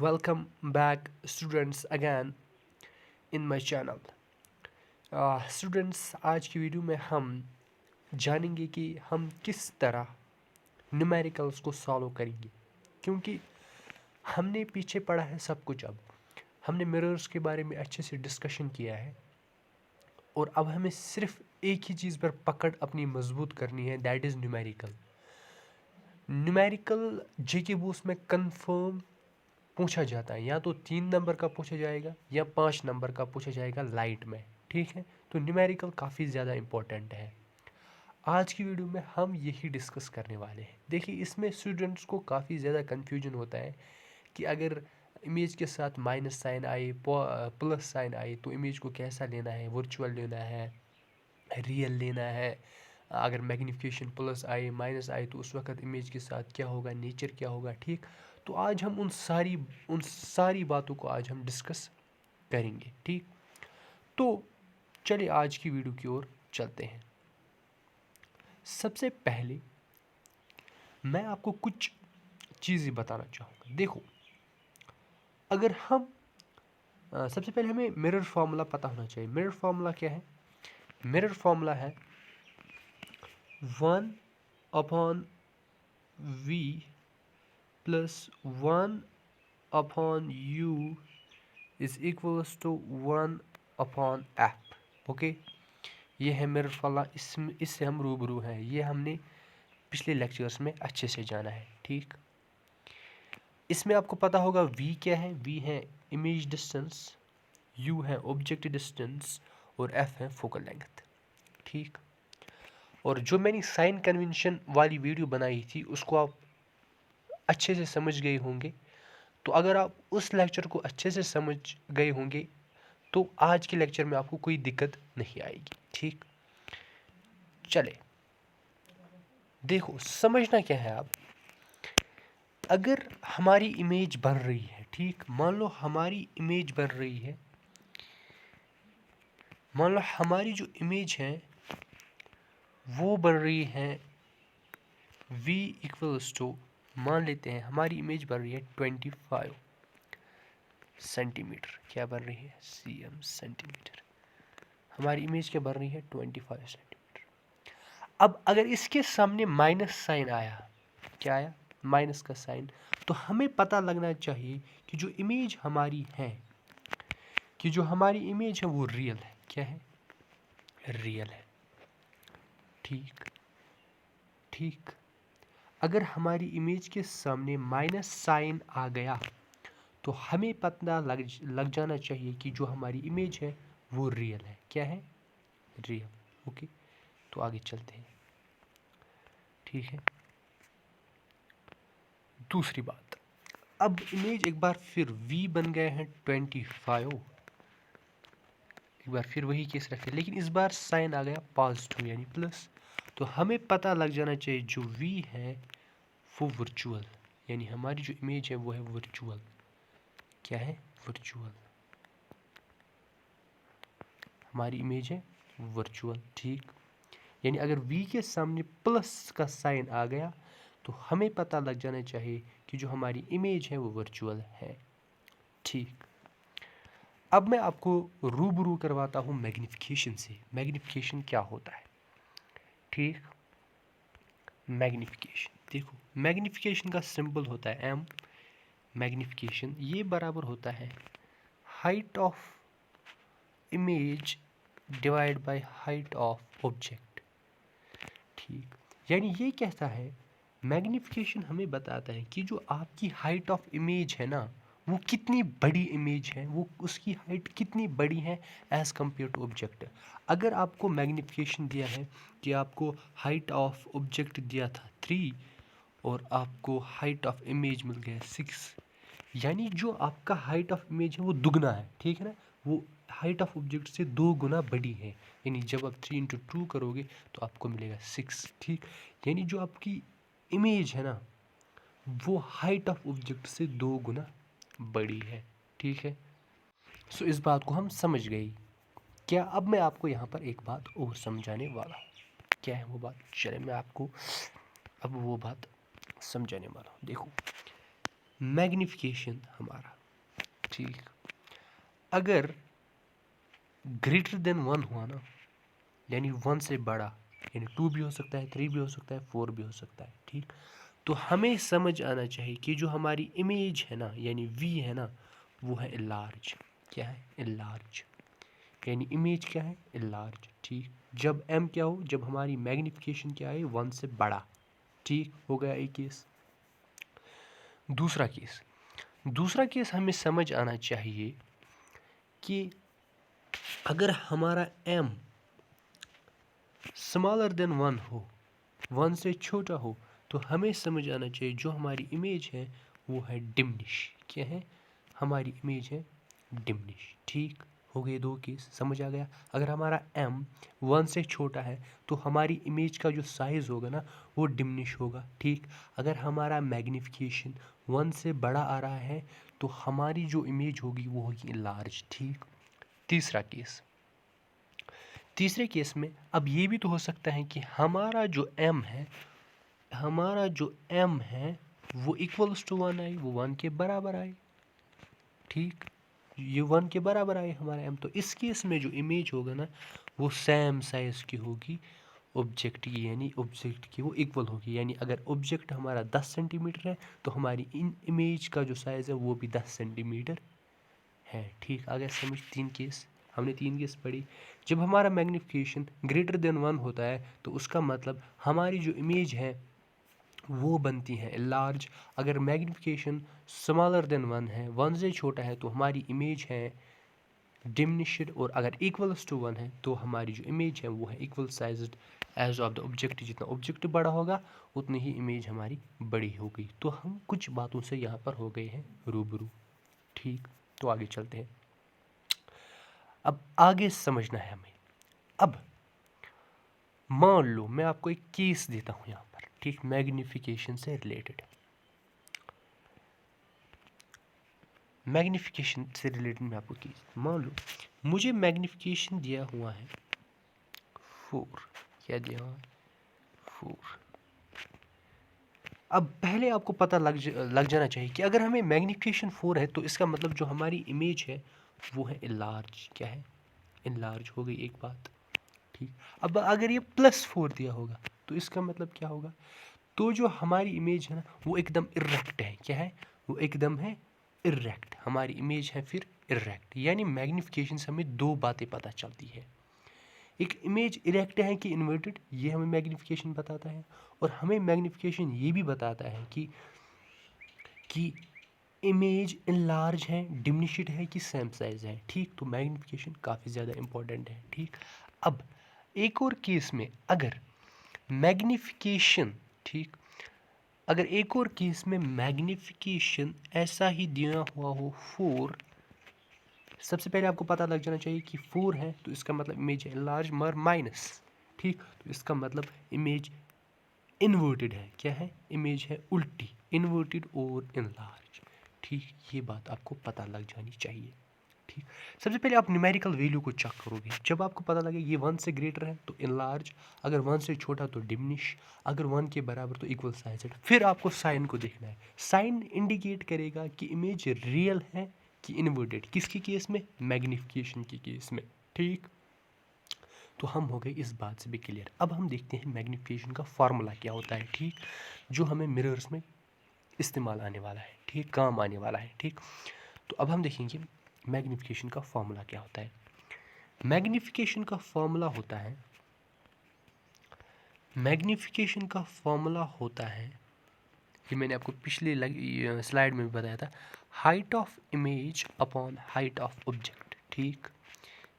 Welcome back, students, again in my channel. Students, आज की video में हम जानेंगे कि हम किस तरह न्यूमेरिकल्स को सॉल्व करेंगे, क्योंकि हमने पीछे पढ़ा है सब कुछ। अब हमने मिरर्स के बारे में अच्छे से डिस्कशन किया है और अब हमें सिर्फ एक ही चीज़ पर पकड़ अपनी मजबूत करनी है, that is numerical. Numerical JK bush में कंफर्म पूछा जाता है, या तो 3 नंबर का पूछा जाएगा या 5 नंबर का पूछा जाएगा लाइट में। ठीक है, तो न्यूमेरिकल काफ़ी ज़्यादा इम्पोर्टेंट है। आज की वीडियो में हम यही डिस्कस करने वाले हैं। देखिए, इसमें स्टूडेंट्स को काफ़ी ज़्यादा कन्फ्यूजन होता है कि अगर इमेज के साथ माइनस साइन आए, प्लस साइन आए, तो इमेज को कैसा लेना है, वर्चुअल लेना है, रियल लेना है। अगर मैग्नीफिकेशन प्लस आए माइनस आए तो उस वक्त इमेज के साथ क्या होगा, नेचर क्या होगा। ठीक, तो आज हम उन सारी बातों को आज हम डिस्कस करेंगे। ठीक, तो चलिए आज की वीडियो की ओर चलते हैं। सबसे पहले मैं आपको कुछ चीज़ें बताना चाहूँगा। देखो, अगर हम सबसे पहले हमें मिरर फार्मूला पता होना चाहिए। मिरर फार्मूला क्या है? मिरर फार्मूला है 1/v plus 1/u is equals to 1/f। Okay, ये है मिरर फार्मूला। इससे हम रूबरू हैं, ये हमने पिछले लेक्चर्स में अच्छे से जाना है। ठीक, इसमें आपको पता होगा v क्या है। v है इमेज डिस्टेंस, u है ऑब्जेक्ट डिस्टेंस और f है फोकल लेंथ। ठीक, और जो मैंने साइन कन्वेंशन वाली वीडियो बनाई थी उसको आप अच्छे से समझ गए होंगे। तो अगर आप उस लेक्चर को अच्छे से समझ गए होंगे तो आज के लेक्चर में आपको कोई दिक्कत नहीं आएगी। ठीक, चले देखो, समझना क्या है। आप अगर हमारी इमेज बन रही है, ठीक, मान लो हमारी इमेज बन रही है, मान लो हमारी जो इमेज है वो बन रही है v इक्वल्स टू, मान लेते हैं हमारी इमेज बन रही है 25 सेंटीमीटर। क्या बन रही है? cm centimetre. हमारी इमेज क्या बन रही है? 25 सेंटीमीटर। अब अगर इसके सामने माइनस साइन आया, क्या आया? माइनस का साइन, तो हमें पता लगना चाहिए कि जो इमेज हमारी है, कि जो हमारी इमेज है वो रियल है। क्या है? रियल है। ठीक, ठीक, अगर हमारी इमेज के सामने माइनस साइन आ गया तो हमें पता लग जाना चाहिए कि जो हमारी इमेज है वो रियल है। क्या है? रियल। ओके, तो आगे चलते हैं। ठीक है, दूसरी बात, अब इमेज एक बार फिर v बन गए हैं 25, एक बार फिर वही केस रखे, लेकिन इस बार साइन आ गया पॉजिटिव यानी प्लस। तो हमें पता लग जाना चाहिए जो v है वो वर्चुअल, यानी हमारी जो इमेज है वो है वर्चुअल। क्या है? वर्चुअल। हमारी इमेज है वर्चुअल। ठीक, यानी अगर v के सामने प्लस का साइन आ गया तो हमें पता लग जाना चाहिए कि जो हमारी इमेज है वो वर्चुअल है। ठीक, अब मैं आपको रूबरू करवाता हूँ मैग्नीफिकेशन से। मैग्नीफिकेशन क्या होता है? ठीक, मैग्नीफिकेशन देखो, मैग्नीफिकेशन का सिंबल होता है m। मैग्नीफिकेशन ये बराबर होता है height of image divide by height of object. ठीक, यानी ये कहता है, मैग्नीफिकेशन हमें बताता है कि जो आपकी हाइट ऑफ इमेज है ना, वो कितनी बड़ी इमेज है, वो उसकी हाइट कितनी बड़ी है एज़ कम्पेयर टू ऑब्जेक्ट। अगर आपको मैग्नीफिकेशन दिया है कि आपको हाइट ऑफ ऑब्जेक्ट दिया था 3 और आपको हाइट ऑफ इमेज मिल गया 6, यानी जो आपका हाइट ऑफ इमेज है वो दुगना है। ठीक है ना, वो हाइट ऑफ ऑब्जेक्ट से 2 गुना बड़ी है। यानी जब आप 3 × 2 करोगे तो आपको मिलेगा 6। ठीक, यानी जो आपकी इमेज है ना वो हाइट ऑफ ऑब्जेक्ट से 2 गुना बड़ी है। ठीक है, सो इस बात को हम समझ गए। क्या अब मैं आपको यहाँ पर एक बात और समझाने वाला हूँ। क्या है वो बात? चले मैं आपको अब वो बात समझाने वाला हूँ। देखो, मैग्निफिकेशन हमारा, ठीक, अगर ग्रेटर देन 1 हुआ ना, यानी 1 से बड़ा, यानी 2 भी हो सकता है, 3 भी हो सकता है, 4 भी हो सकता है, ठीक, तो हमें समझ आना चाहिए कि जो हमारी इमेज है ना, यानी वी है ना, वो है लार्ज। क्या है? लार्ज। यानी इमेज क्या है? लार्ज, ठीक। जब एम क्या हो? जब हमारी मैग्निफिकेशन क्या है? 1 से बड़ा, ठीक। हो गया एक केस। दूसरा केस हमें समझ आना चाहिए कि अगर हमारा m स्मॉलर देन 1 हो, 1 से छोटा हो, तो हमें समझ आना चाहिए जो हमारी इमेज है वो है डिमिनिश। क्या है? हमारी इमेज है डिमिनिश, ठीक। हो गए 2 केस, समझ आ गया। अगर हमारा m 1 से छोटा है तो हमारी इमेज का जो साइज़ होगा ना वो डिमिनिश होगा, ठीक। अगर हमारा मैग्निफिकेशन 1 से बड़ा आ रहा है तो हमारी जो इमेज होगी वो होगी लार्ज, ठीक। तीसरे केस में अब ये भी तो हो सकता है कि हमारा जो m है वो इक्वल्स टू 1 आए, वो 1 के बराबर आए, ठीक। ये 1 के बराबर आए हमारा m, तो इस केस में जो इमेज होगा ना वो सेम साइज की होगी ऑब्जेक्ट की, यानी ऑब्जेक्ट की वो इक्वल होगी। यानी अगर ऑब्जेक्ट हमारा 10 सेंटीमीटर है तो हमारी इन इमेज का जो साइज़ है वो भी 10 सेंटीमीटर है, ठीक। आ गया समझ? 3 केस, हमने 3 केस पढ़ी। जब हमारा मैग्निफिकेशन ग्रेटर देन 1 होता है तो उसका मतलब हमारी जो इमेज है वो बनती है लार्ज। अगर मैग्निफिकेशन स्मॉलर देन 1 है, 1 से छोटा है, तो हमारी इमेज है डिमिनिश्ड, और अगर इक्वल्स टू 1 है तो हमारी जो इमेज है वो है equal sized as of the object. जितना ऑब्जेक्ट बड़ा होगा उतनी ही इमेज हमारी बड़ी होगी। तो हम कुछ बातों से यहाँ पर हो गए हैं रूबरू, ठीक। तो आगे चलते हैं। अब आगे समझना है हमें। अब मान लो मैं आपको एक केस देता हूँ यहाँ पर, ठीक, मैग्निफिकेशन से रिलेटेड। मैग्निफिकेशन से रिलेटेड मैं आपको केस, मान लो मुझे मैग्निफिकेशन दिया हुआ है 4। क्या दिया हुआ है? 4। अब पहले आपको पता लग जाना चाहिए कि अगर हमें मैग्निफिकेशन 4 है तो इसका मतलब जो हमारी इमेज है वो है इनलार्ज। क्या है? इनलार्ज। हो गई एक बात, ठीक। अब अगर ये +4 दिया होगा तो इसका मतलब क्या होगा? तो जो हमारी इमेज है ना वो एकदम इरेक्ट है। क्या है? वो एकदम है इरेक्ट। हमारी इमेज है फिर इरेक्ट। यानी मैग्निफिकेशन से हमें 2 बातें पता चलती है। एक इमेज इरेक्ट है कि इन्वर्टेड, ये हमें मैग्निफिकेशन बताता है, और हमें मैग्निफिकेशन ये भी बताता है कि इमेज इनलार्ज है, डिमिनिश्ड है कि सेम साइज है, ठीक। तो मैग्निफिकेशन काफ़ी ज़्यादा इंपॉर्टेंट है, ठीक। अब एक और केस में अगर मैग्निफिकेशन, ठीक, अगर एक और केस में मैग्निफिकेशन ऐसा ही दिया हुआ हो 4, सबसे पहले आपको पता लग जाना चाहिए कि 4 है तो इसका मतलब इमेज है लार्ज मर माइनस, ठीक। तो इसका मतलब इमेज इन्वर्टेड है। क्या है? इमेज है उल्टी, इन्वर्टेड और इनलार्ज, ठीक। ये बात आपको पता लग जानी चाहिए, ठीक। सबसे पहले आप न्यूमेरिकल वैल्यू को चेक करोगे। जब आपको पता लगे ये 1 से ग्रेटर है तो इनलार्ज, अगर 1 से छोटा तो डिमिनिश, अगर 1 के बराबर तो इक्वल साइज्ड। फिर आपको साइन को देखना है। साइन इंडिकेट करेगा कि इमेज रियल है कि इन्वर्टेड। किसके केस में? मैग्निफिकेशन के केस में, ठीक। तो हम हो गए इस बात से भी क्लियर। अब हम देखते हैं मैग्निफिकेशन का फार्मूला क्या होता है, ठीक, जो हमें मिरर्स में इस्तेमाल आने वाला है, ठीक, काम आने वाला है, ठीक। तो अब हम देखेंगे मैग्निफिकेशन का फार्मूला क्या होता है। मैग्निफिकेशन का फार्मूला होता है, मैग्निफिकेशन का फार्मूला होता है, ये मैंने आपको पिछले स्लाइड में भी बताया था, height of image upon height of object, ठीक।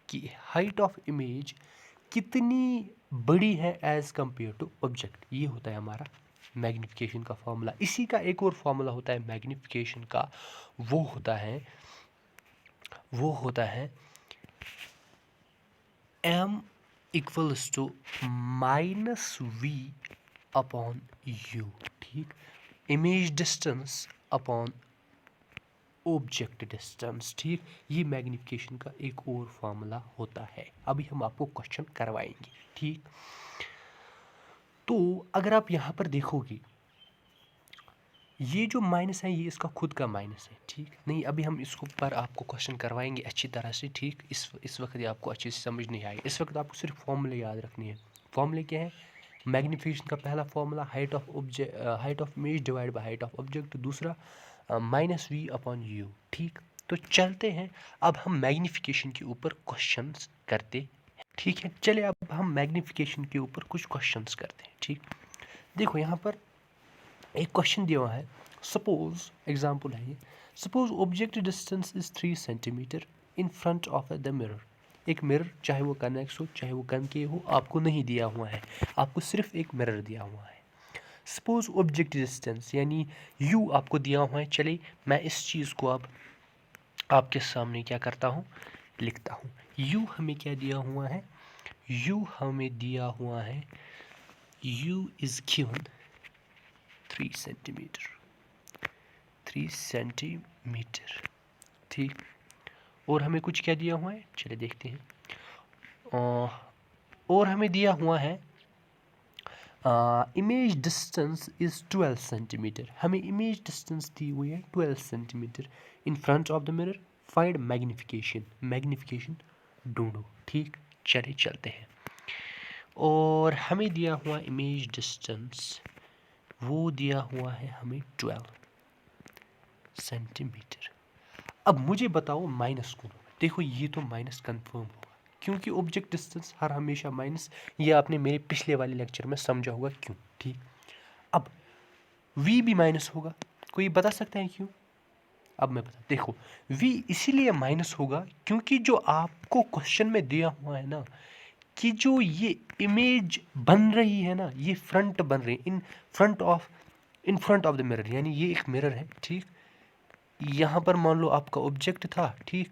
कि हाइट ऑफ इमेज कितनी बड़ी है एज कंपेयर टू ऑब्जेक्ट, ये होता है हमारा मैग्निफिकेशन का फॉर्मूला। इसी का एक और फॉर्मूला होता है मैग्निफिकेशन का, वो होता है m equals to -v upon u, ठीक। Image distance upon object distance, ठीक। ये मैग्निफिकेशन का एक और फार्मूला होता है। अभी हम आपको क्वेश्चन करवाएंगे, ठीक। तो अगर आप यहाँ पर देखोगे ये जो माइनस है ये इसका खुद का माइनस है, ठीक नहीं। अभी हम इसको पर आपको क्वेश्चन करवाएंगे अच्छी तरह से, ठीक। इस वक्त ये आपको अच्छे से समझ नहीं आएगी। इस वक्त आपको सिर्फ फॉर्मूले याद रखनी है। फॉर्मूले क्या है? मैग्नीफिकेशन का पहला formula height of image divide by height of object, दूसरा -v/u, ठीक। तो चलते हैं अब हम मैग्नीफिकेशन के ऊपर क्वेश्चंस करते हैं, ठीक है। चलिए अब हम मैग्नीफिकेशन के ऊपर कुछ क्वेश्चंस करते हैं, ठीक। देखो यहाँ पर एक क्वेश्चन दिया हुआ है। सपोज एग्जांपल है ये, suppose object distance is 3 centimetre in front of the mirror. एक मिरर, चाहे वो कन्वेक्स हो चाहे वो कनकेव हो, आपको नहीं दिया हुआ है, आपको सिर्फ एक मिरर दिया हुआ है। सपोज ऑब्जेक्ट डिस्टेंस यानी u आपको दिया हुआ है। चलिए मैं इस चीज़ को अब आपके सामने क्या करता हूँ, लिखता हूँ। u हमें क्या दिया हुआ है? u हमें दिया हुआ है, u is given 3 centimetre, 3 centimetre, ठीक। और हमें कुछ क्या दिया हुआ है, चलिए देखते हैं। और हमें दिया हुआ है इमेज डिस्टेंस इज 12 सेंटीमीटर। हमें इमेज डिस्टेंस दी हुई है 12 centimetre in front of the mirror. Find magnification, magnification ढूंढो, ठीक। चलिए चलते हैं। और हमें दिया हुआ इमेज डिस्टेंस, वो दिया हुआ है हमें 12 सेंटीमीटर। अब मुझे बताओ माइनस कौन होगा। देखो ये तो माइनस कंफर्म होगा, क्योंकि ऑब्जेक्ट डिस्टेंस हर हमेशा माइनस, ये आपने मेरे पिछले वाले लेक्चर में समझा होगा क्यों, ठीक। अब v भी माइनस होगा, कोई बता सकता है क्यों? अब मैं बता, देखो v इसीलिए माइनस होगा क्योंकि जो आपको क्वेश्चन में दिया हुआ है ना, कि जो ये इमेज बन रही है ना, ये फ्रंट बन रही है इन फ्रंट ऑफ द मिरर, यानी ये एक मिरर है, ठीक। यहाँ पर मान लो आपका ऑब्जेक्ट था, ठीक,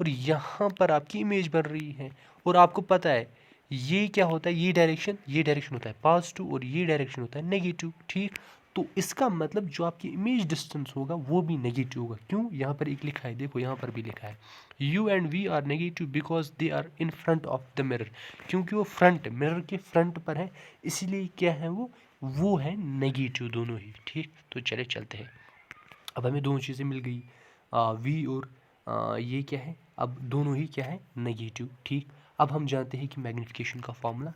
और यहाँ पर आपकी इमेज बन रही है। और आपको पता है ये क्या होता है, ये डायरेक्शन होता है पॉजिटिव और ये डायरेक्शन होता है नेगेटिव, ठीक। तो इसका मतलब जो आपकी इमेज डिस्टेंस होगा वो भी नेगेटिव होगा। क्यों? यहाँ पर एक लिखा है, देखो यहाँ पर भी लिखा है u and v are negative because they are in front of the mirror, क्योंकि वो फ्रंट, मिरर के फ्रंट पर है, इसलिए क्या है वो है नेगेटिव दोनों ही, ठीक। तो चले चलते हैं। अब हमें दोनों चीज़ें मिल गई, v और ये क्या है, अब दोनों ही क्या है, नेगेटिव, ठीक। अब हम जानते हैं कि मैग्नीफिकेशन का फॉर्मूला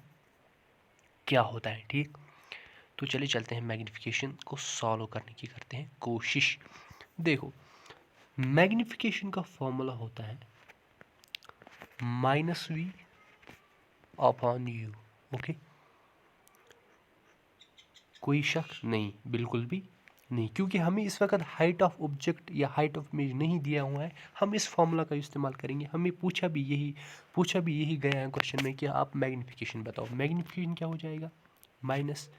क्या होता है, ठीक। तो चलिए चलते हैं मैग्नीफिकेशन को सॉल्व करने की करते हैं कोशिश। देखो मैग्नीफिकेशन का फॉर्मूला होता है -v अपॉन u, ओके। कोई शक नहीं, बिल्कुल भी नहीं, क्योंकि हमें इस वक्त हाइट ऑफ ऑब्जेक्ट या हाइट ऑफ इमेज नहीं दिया हुआ है। हम इस फॉर्मूला का इस्तेमाल करेंगे। हमें पूछा भी यही गया है क्वेश्चन में कि आप मैग्नीफिकेशन बताओ। मैग्नीफिकेशन क्या हो जाएगा, माइनस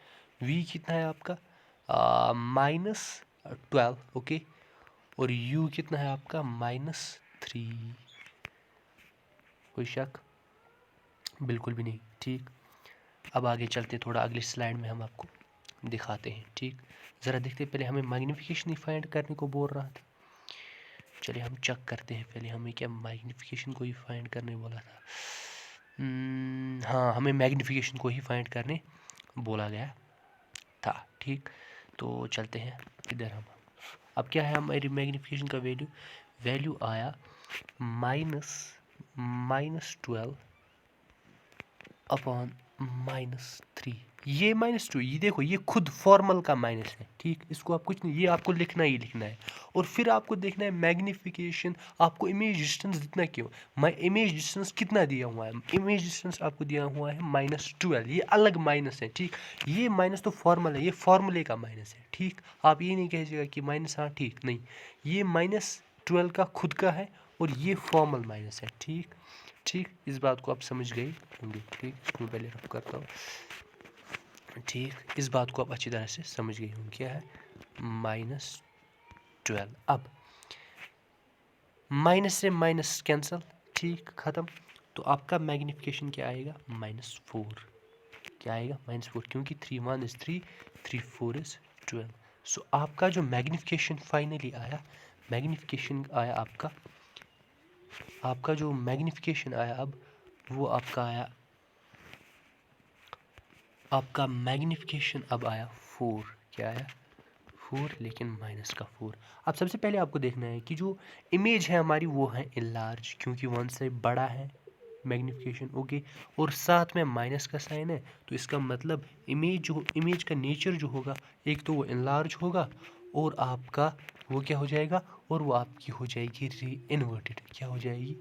v कितना है आपका, -12, ओके। और u कितना है आपका, -3। कोई शक, बिल्कुल भी नहीं, ठीक। अब आगे चलते, थोड़ा अगली स्लाइड में हम आपको दिखाते हैं, ठीक। ज़रा देखते, पहले हमें मैग्नीफिकेशन ही फाइंड करने को बोल रहा था। चलिए हम चेक करते हैं, पहले हमें क्या मैग्नीफिकेशन को ही फाइंड करने बोला था। हाँ, हमें मैग्नीफिकेशन को ही फाइंड करने बोला गया था, ठीक। तो चलते हैं इधर हम। अब क्या है हमारी मैग्नीफिकेशन का वैल्यू आया -12 अपॉन -3। ये -2, ये देखो ये खुद फॉर्मल का माइनस है, ठीक। इसको आप कुछ नहीं, ये आपको लिखना ही लिखना है। और फिर आपको देखना है मैग्नीफिकेशन, आपको इमेज डिस्टेंस जितना क्यों, इमेज डिस्टेंस कितना दिया हुआ है, इमेज डिस्टेंस आपको दिया हुआ है -12। ये अलग माइनस है, ठीक। ये माइनस तो फॉर्मल है, ये फॉर्मूले का माइनस है, ठीक। आप ये नहीं कहिएगा कि माइनस, हाँ ठीक, नहीं, ये -12 का खुद का है और ये फॉर्मल माइनस है, ठीक। ठीक, इस बात को आप समझ गए होंगे, ठीक। इसको पहले रफ करता हूँ, ठीक। इस बात को आप अच्छी तरह से समझ गए होंगे, क्या है -12। अब माइनस से माइनस कैंसल, ठीक, ख़त्म। तो आपका मैग्नीफिकेशन क्या आएगा, -4। क्या आएगा, -4, क्योंकि 3 1 इज 3, 3 4 इज 12। सो आपका जो मैग्नीफिकेशन फाइनली आया, मैग्नीफिकेशन आया आपका जो मैग्नीफिकेशन आया, अब वो आपका आया, आपका मैग्नीफिकेशन अब आया 4। क्या आया, 4 लेकिन माइनस का 4। अब सबसे पहले आपको देखना है कि जो इमेज है हमारी वो है इनलार्ज, क्योंकि 1 से बड़ा है मैग्नीफिकेशन, ओके। और साथ में माइनस का साइन है, तो इसका मतलब इमेज का नेचर जो होगा, एक तो वो इनलार्ज होगा और आपका वो क्या हो जाएगा, और वो आपकी हो जाएगी इन्वर्टेड। क्या हो जाएगी?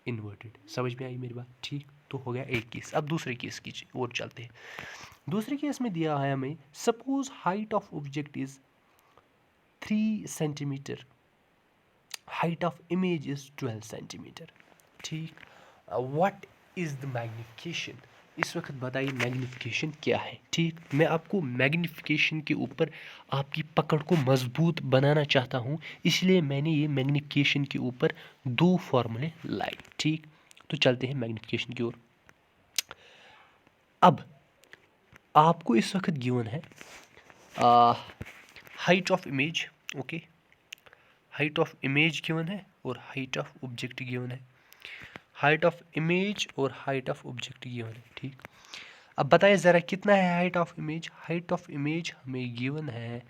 इन्वर्टेड। समझ में आई मेरी बात? ठीक, तो हो गया एक केस। अब दूसरे केस की ओर चलते हैं। दूसरे केस में दिया है हमें, suppose height of object is 3 centimetre, height of image is 12 centimetre. ठीक, व्हाट इज द मैग्निफिकेशन? इस वक्त बताइए मैग्निफिकेशन क्या है। ठीक, मैं आपको मैग्निफिकेशन के ऊपर आपकी पकड़ को मजबूत बनाना चाहता हूँ, इसलिए मैंने ये मैग्निफिकेशन के ऊपर 2 फॉर्मूले लाए। ठीक, तो चलते हैं मैग्निफिकेशन की ओर। अब आपको इस वक्त गिवन है height of image, okay, height of image given है और हाइट ऑफ ऑब्जेक्ट गिवन है। हाइट ऑफ इमेज और हाइट ऑफ ऑब्जेक्ट गिवन है। ठीक, अब बताइए ज़रा कितना है height of image? Height of image हमें गिवन है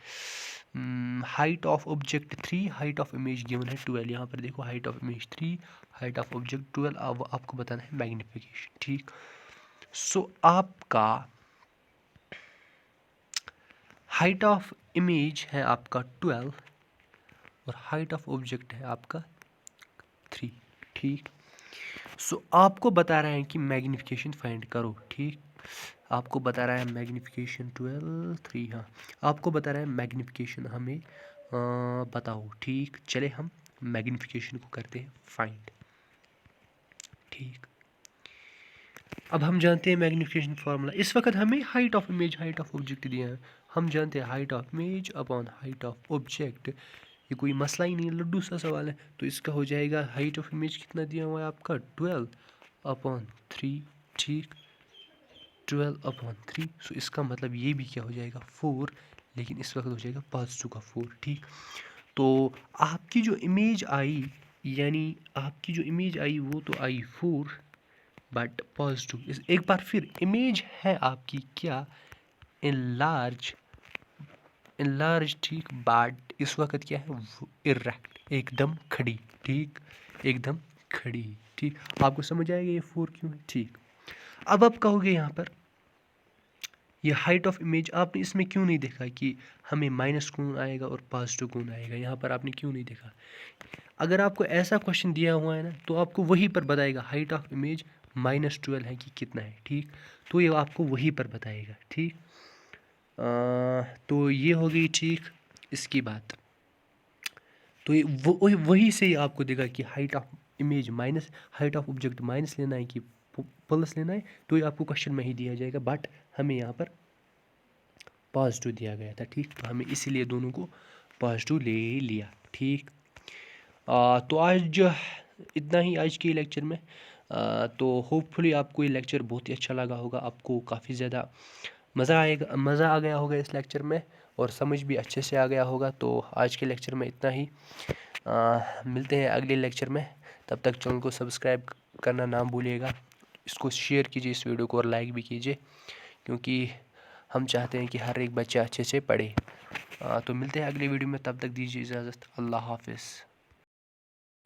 height of object 3, height of image given है 12। यहाँ पर देखो height of image 3, height of object 12। अब आपको बताना है मैग्निफिकेशन। ठीक, सो आपका हाइट ऑफ इमेज है आपका 12 और हाइट ऑफ ऑब्जेक्ट है आपका 3। ठीक, सो आपको बता रहा है कि मैग्निफिकेशन फाइंड करो। ठीक, आपको बता रहा है मैग्निफिकेशन 12 3, हाँ आपको बता रहा है मैग्निफिकेशन हमें बताओ। ठीक, चले हम मैग्निफिकेशन को करते हैं फाइंड। ठीक, अब हम जानते हैं मैग्निफिकेशन फार्मूला। इस वक्त हमें height of image, height of object दिया है। हम जानते हैं height of image upon height of object, ये कोई मसला ही नहीं है, लड्डू सा सवाल है। तो इसका हो जाएगा हाइट ऑफ इमेज कितना दिया हुआ है आपका 12 अपॉन 3। ठीक, 12 अपॉन 3, सो इसका मतलब ये भी क्या हो जाएगा 4, लेकिन इस वक्त हो जाएगा पॉजिटिव का 4। ठीक, तो आपकी जो इमेज आई, यानी आपकी जो इमेज आई वो तो आई 4 बट पॉजिटिव। एक बार फिर इमेज है आपकी क्या? Enlarge, enlarge. ठीक, बट इस वक्त क्या है? इरेक्ट, एकदम खड़ी। ठीक, एकदम खड़ी। ठीक, आपको समझ आएगा ये 4 क्यों है? ठीक, अब आप कहोगे यहाँ पर ये हाइट ऑफ इमेज आपने इसमें क्यों नहीं देखा कि हमें माइनस कौन आएगा और पॉजिटिव कौन आएगा? यहाँ पर आपने क्यों नहीं देखा? अगर आपको ऐसा क्वेश्चन दिया हुआ है ना, तो आपको वहीं पर बताएगा हाइट ऑफ इमेज -12 है कि कितना है। ठीक, तो ये आपको वहीं पर बताएगा। ठीक, तो ये हो गई ठीक इसकी बात। तो ये वही से ही आपको देगा कि height of image minus height of object minus लेना है कि प्लस लेना है, तो ये आपको क्वेश्चन में ही दिया जाएगा, बट हमें यहाँ पर पॉजिटिव दिया गया था। ठीक, तो हमें इसीलिए दोनों को पॉजिटिव ले लिया। ठीक, तो आज इतना ही आज के लेक्चर में। तो होपफुली आपको ये लेक्चर बहुत ही अच्छा लगा होगा, आपको काफ़ी ज़्यादा मज़ा आ गया होगा इस लेक्चर में, और समझ भी अच्छे से आ गया होगा। तो आज के लेक्चर में इतना ही। मिलते हैं अगले लेक्चर में, तब तक चैनल को सब्सक्राइब करना ना भूलिएगा। इसको शेयर कीजिए इस वीडियो को, और लाइक भी कीजिए, क्योंकि हम चाहते हैं कि हर एक बच्चा अच्छे से पढ़े। तो मिलते हैं अगले वीडियो में, तब तक दीजिए इजाज़त। अल्लाह हाफिज़।